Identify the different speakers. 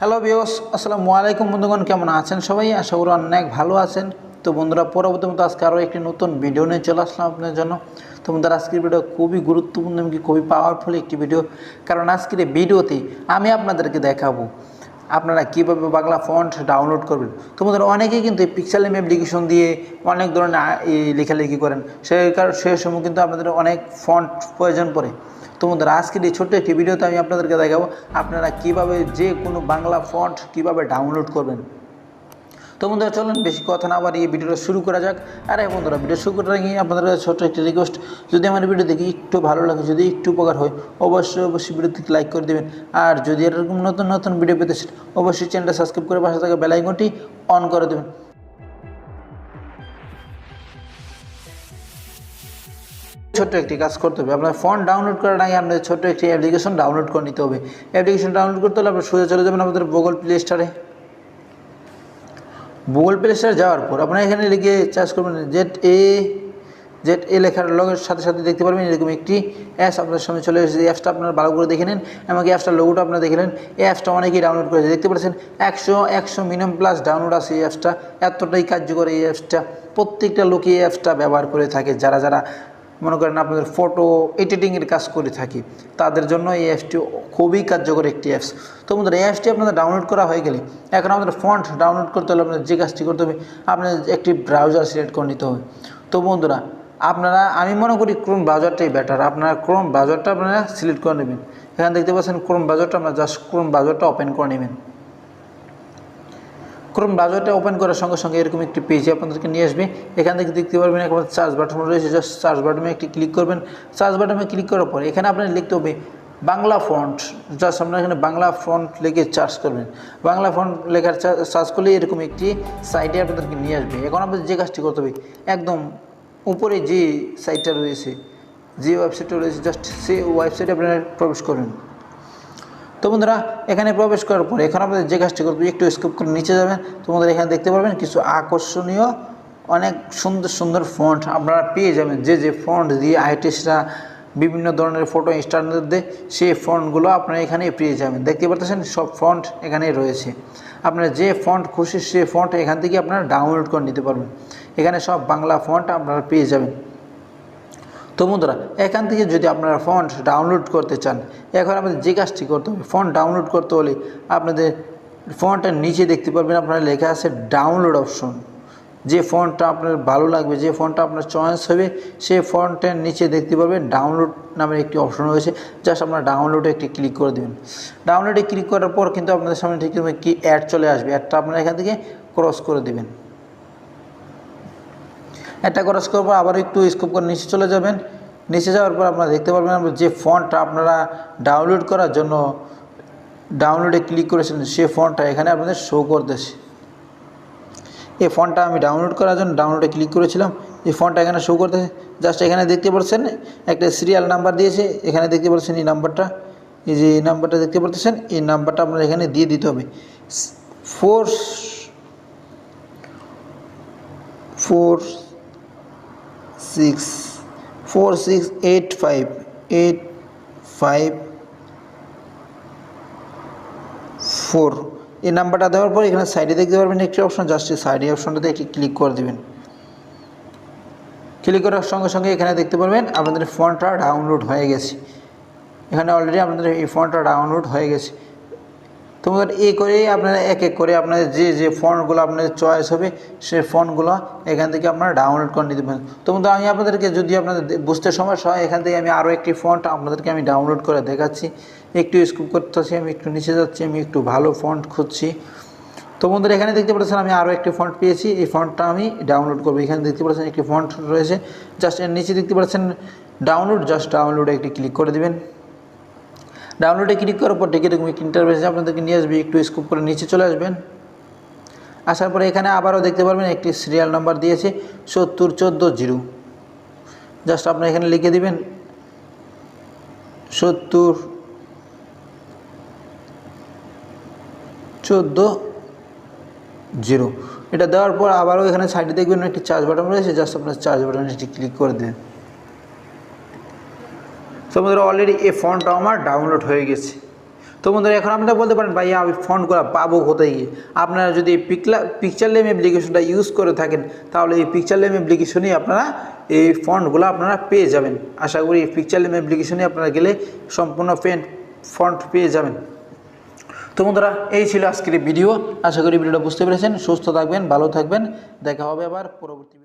Speaker 1: Hello viewers, আসসালামু আলাইকুম বন্ধুগণ, কেমন আছেন সবাই? আশা করি অনেক ভালো আছেন। তো বন্ধুরা, পরবর্তী মতো আজকে আরও একটি নতুন ভিডিও নিয়ে চলে আসলাম আপনাদের জন্য। তো বন্ধুরা, আজকের ভিডিও খুবই গুরুত্বপূর্ণ এবং খুবই পাওয়ারফুল একটি ভিডিও, কারণ আজকের এই ভিডিওতে আমি আপনাদেরকে দেখাবো আপনারা কীভাবে বাংলা ফন্ট ডাউনলোড করবেন। তো বন্ধুরা, অনেকেই কিন্তু এই পিক্সেলab অ্যাপ্লিকেশন দিয়ে অনেক ধরনের লেখালেখি করেন, সেই সময় কিন্তু আপনাদের অনেক ফন্ট প্রয়োজন পড়ে। তো বন্ধুরা, আজকের এই ছোট্ট একটি ভিডিওতে আমি আপনাদেরকে দেখাবো আপনারা কীভাবে যে কোনো বাংলা ফন্ট কীভাবে ডাউনলোড করবেন। তো বন্ধুরা, চলুন বেশি কথা না বাড়িয়ে ভিডিওটা শুরু করা যাক। আরে বন্ধুরা, ভিডিও শুরু করার আগে আপনাদের কাছে ছোট্ট একটি রিকোয়েস্ট, যদি আমার ভিডিও দেখি একটু ভালো লাগে, যদি একটু উপকার হয়, অবশ্যই ভিডিওতে লাইক করে দেবেন। আর যদি এরকম নতুন নতুন ভিডিও পেতে চান, অবশ্যই চ্যানেলটা সাবস্ক্রাইব করে পাশে থাকা বেল আইকনটি অন করে দেবেন। ছোট্ট একটি কাজ করতে হবে, আপনার ফন্ট ডাউনলোড করার আগে আপনাদের ছোট্ট একটি অ্যাপ্লিকেশন ডাউনলোড করে নিতে হবে। অ্যাপ্লিকেশন ডাউনলোড করতে হলে আপনার সোজা চলে যাবেন আমাদের গুগল প্লে স্টোরে। গুগল প্লে স্টোরে যাওয়ার পর আপনারা এখানে লিখে সার্চ করবেন জেড এ লেখার লগের সাথে সাথে দেখতে পারবেন এরকম একটি অ্যাপস আপনার সামনে চলে এসেছে। এই অ্যাপসটা আপনারা ভালো করে দেখে নেন, এমনকি অ্যাপসটার লোগোটা আপনারা দেখে নেন। এই অ্যাপসটা অনেকেই ডাউনলোড করেছে, দেখতে পাচ্ছেন 100 মিনিমাম প্লাস ডাউনলোড আছে এই অ্যাপসটা। এতটাই কার্যকর এই অ্যাপসটা, প্রত্যেকটা লোকই এই অ্যাপসটা ব্যবহার করে থাকে। যারা যারা মনে করেন আপনাদের ফটো এডিটিংয়ের কাজ করে থাকি, তাদের জন্য এই অ্যাপসটি খুবই কার্যকর একটি অ্যাপস। তো বন্ধুরা, এই অ্যাপসটি আপনাদের ডাউনলোড করা হয়ে গেলে এখন আমাদের ফন্ট ডাউনলোড করতে হলে আপনাদের যে কাজটি করতে হবে, আপনাদের একটি ব্রাউজার সিলেক্ট করে নিতে হবে। তো বন্ধুরা, আমি মনে করি ক্রোম ব্রাউজারটাই বেটার। আপনারা ক্রোম ব্রাউজারটা আপনারা সিলেক্ট করে নেবেন। এখানে দেখতে পাচ্ছেন ক্রোম ব্রাউজারটা, আপনারা জাস্ট ক্রোম ব্রাউজারটা ওপেন করে নেবেন। ক্রোম ব্রাউজারটা ওপেন করার সঙ্গে সঙ্গে এরকম একটি পেজে আপনাদেরকে নিয়ে আসবে। এখান থেকে দেখতে পারবেন একটা সার্চ বাটন রয়েছে, জাস্ট সার্চ বাটনে একটি ক্লিক করবেন। সার্চ বাটনে ক্লিক করার পর এখানে আপনার লিখতে হবে বাংলা ফন্ট। জাস্ট আপনারা এখানে বাংলা ফন্ট লিখে সার্চ করবেন। বাংলা ফন্ট লেখার সার্চ করলে এরকম একটি সাইটে আপনাদেরকে নিয়ে আসবে। এখন আপনাদের যে কাজটি করতে হবে, একদম উপরে যে সাইটটা রয়েছে, যে ওয়েবসাইটটা রয়েছে, জাস্ট সেই ওয়েবসাইটে আপনারা প্রবেশ করবেন। তো বন্ধুরা, এখানে প্রবেশ করার পর এখন আপনাদের যে কাজটি করবে, একটু স্কিপ করে নিচে যাবেন। তো বন্ধুরা, এখানে দেখতে পারবেন কিছু আকর্ষণীয় অনেক সুন্দর সুন্দর ফন্ট আপনারা পেয়ে যাবেন। যে ফন্ট দিয়ে আর্টিস্টরা বিভিন্ন ধরনের ফটো স্ট্যান্ডার্ড দেয়, সেই ফন্টগুলো আপনারা এখানে পেয়ে যাবেন। দেখতে পাচ্ছেন সব ফন্ট এখানেই রয়েছে। আপনারা যে ফন্ট খুশি সেই ফন্ট এখান থেকে আপনারা ডাউনলোড করে নিতে পারবেন। এখানে সব বাংলা ফন্ট আপনারা পেয়ে যাবেন। তো বন্ধুরা, এখান থেকে যদি আপনারা ফন্ট ডাউনলোড করতে চান, এখন আপনাদের যে কাজটি করতে হবে, ফন্ট ডাউনলোড করতে হলে আপনাদের ফন্টের নিচে দেখতে পারবেন আপনারা লেখা আছে ডাউনলোড অপশন। যে ফন্টটা আপনার ভালো লাগবে, যে ফন্টটা আপনার চয়েস হবে, সেই ফন্টের নিচে দেখতে পারবেন ডাউনলোড নামের একটি অপশন রয়েছে। জাস্ট আপনারা ডাউনলোডে একটি ক্লিক করে দেবেন। ডাউনলোডে ক্লিক করার পর কিন্তু আপনাদের সামনে ঠিক কি অ্যাড চলে আসবে। অ্যাডটা আপনারা এখান থেকে ক্রস করে দেবেন। এটা ক্রস করার পর আবার একটু স্কিপ করে নিচে চলে যাবেন। নিচে যাওয়ার পর আপনারা দেখতে পারবেন যে ফন্টটা আপনারা ডাউনলোড করার জন্য ডাউনলোডে ক্লিক করেছিলেন, সেই ফন্টটা এখানে আপনাদের শো করতেছে। এই ফন্টটা আমি ডাউনলোড করার জন্য ডাউনলোডে ক্লিক করেছিলাম, এই ফন্টটা এখানে শো করতেছে। জাস্ট এখানে দেখতে পাচ্ছেন একটা সিরিয়াল নাম্বার দিয়েছে, এখানে দেখতে পাচ্ছেন এই নাম্বারটা, এই যে এই নাম্বারটা দেখতে পাচ্ছেন, এই নাম্বারটা আপনারা এখানে দিয়ে দিতে হবে। 4685 এই নাম্বারটা দেওয়ার পর এখানে সাইডে দেখতে পারবেন একটি অপশন, জাস্ট এই সাইডে অপশনটাতে একটি ক্লিক করে দেবেন। ক্লিক করার সঙ্গে সঙ্গে এখানে দেখতে পারবেন আপনাদের ফন্টটা ডাউনলোড হয়ে গেছে। এখানে অলরেডি আপনাদের এই ফন্টটা ডাউনলোড হয়ে গেছে। তোমাদের এই করে আপনারা এক এক করে আপনাদের যে ফন্টগুলো আপনাদের চয়েস হবে, সেই ফন্টগুলো এখান থেকে আপনারা ডাউনলোড করে নিতে পারেন। তো বন্ধু, আমি আপনাদেরকে যদি আপনাদের বুঝতে সমস্যা হয়, এখান থেকে আমি আরও একটি ফন্ট আপনাদেরকে আমি ডাউনলোড করে দেখাচ্ছি। একটু স্কিপ করতেছি, আমি একটু নিচে যাচ্ছি, আমি একটু ভালো ফন্ট খুঁজছি। তো বন্ধুরা, এখানে দেখতে পাচ্ছেন আমি আরও একটি ফন্ট পেয়েছি, এই ফন্টটা আমি ডাউনলোড করবো। এখানে দেখতে পাচ্ছেন একটি ফন্ট রয়েছে, জাস্ট এর নিচে দেখতে পাচ্ছেন ডাউনলোড, জাস্ট ডাউনলোডে একটি ক্লিক করে দেবেন। ডাউনলোডে ক্লিক করার পর টিকিট একটি ইন্টারফেসে আপনাদেরকে নিয়ে আসবে। একটু স্কিপ করে নিচে চলে আসবেন। আসার পরে এখানে আবারও দেখতে পারবেন একটি সিরিয়াল নাম্বার দিয়েছে 7014 জাস্ট আপনারা এখানে লিখে দিবেন 7014। এটা দেওয়ার পর আবারও এখানে সাইডে দেখবেন একটি চার্জ বাটন রয়েছে, জাস্ট আপনার চার্জ বাটনে এটি ক্লিক করে দেন। তো আমাদের অলরেডি এই ফন্টটা আমার ডাউনলোড হয়ে গেছে। তো তো বন্ধুরা এখন আপনারা বলতে পারেন ভাইয়া আমি ফন্টগুলো পাবো কোথায় গিয়ে? আপনারা যদি পিকচারল্যাব অ্যাপ্লিকেশনটা ইউজ করে থাকেন তাহলে এই পিকচারল্যাব অ্যাপ্লিকেশনেই আপনারা এই ফন্টগুলো আপনারা পেয়ে যাবেন। আশা করি এই পিকচারল্যাব অ্যাপ্লিকেশনে আপনারা গেলে সম্পূর্ণ ফন্ট পেয়ে যাবেন। তো বন্ধুরা এই ছিল আজকের ভিডিও। আশা করি ভিডিওটা বুঝতে পেরেছেন। সুস্থ থাকবেন, ভালো থাকবেন, দেখা হবে আবার পরবর্তী ভিডিও।